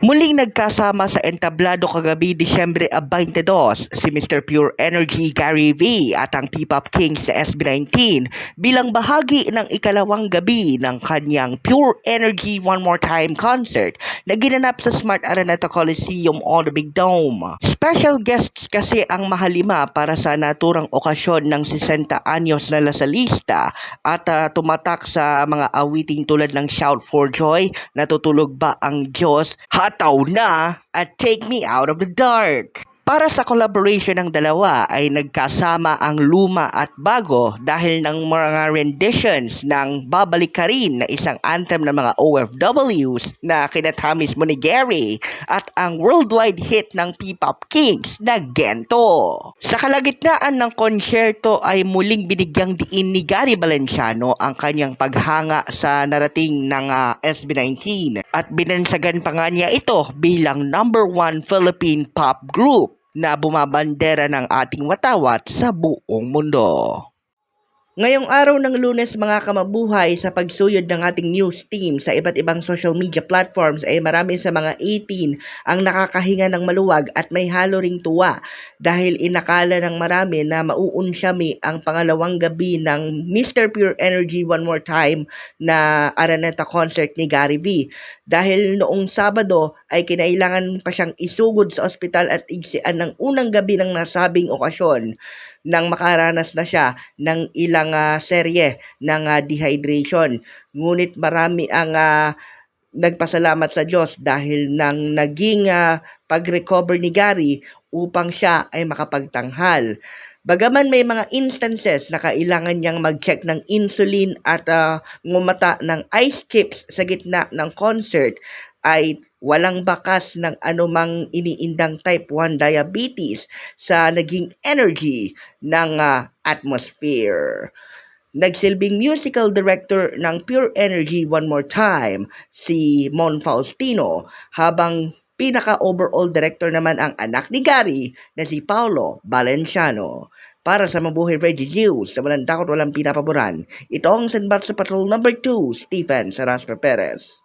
Muling nagkasama sa entablado kagabi Disyembre 22 si Mr. Pure Energy Gary V at ang P-Pop Kings sa SB19 bilang bahagi ng ikalawang gabi ng kanyang Pure Energy One More Time concert na ginanap sa Smart Araneta Coliseum on the Big Dome. Special guests kasi ang mahalima para sa naturang okasyon ng 60 anyos na lasalista at tumatak sa mga awiting tulad ng Shout for Joy, Natutulog Ba ang Diyos, Hataw Na at Take Me Out of the Dark. Para sa collaboration ng dalawa ay nagkasama ang luma at bago dahil ng mga renditions ng Babalik Ka Rin na isang anthem ng mga OFWs na kinanta mismo ni Gary at ang worldwide hit ng P-Pop Kings na Gento. Sa kalagitnaan ng konsyerto ay muling binigyang diin ni Gary Valenciano ang kanyang paghanga sa narating ng SB19 at binansagan pa nga niya ito bilang #1 Philippine pop group na bumabandera ng ating watawat sa buong mundo. Ngayong araw ng Lunes mga kamabuhay, sa pagsuyod ng ating news team sa iba't ibang social media platforms ay marami sa mga 18 ang nakakahinga ng maluwag at may halo ring tuwa dahil inakala ng marami na mauunsyami ang pangalawang gabi ng Mr. Pure Energy One More Time na Araneta concert ni Gary V. Dahil noong Sabado ay kinailangan pa siyang isugod sa ospital at igsian ng unang gabi ng nasabing okasyon nang makaranas na siya ng ilang serye ng dehydration. Ngunit marami ang nagpasalamat sa Diyos dahil nang naging pag-recover ni Gary upang siya ay makapagtanghal. Bagaman may mga instances na kailangan niyang mag-check ng insulin at ngumata ng ice chips sa gitna ng concert, ay walang bakas ng anumang iniindang type 1 diabetes sa naging energy ng atmosphere. Nagsilbing musical director ng Pure Energy One More Time si Mon Faustino, habang pinaka-overall director naman ang anak ni Gary na si Paolo Valenciano. Para sa Mabuhay Reggie News, na walang takot walang pinapaboran, ito ang Sanbat sa Patrol number 2, Stephen Sarasper Perez.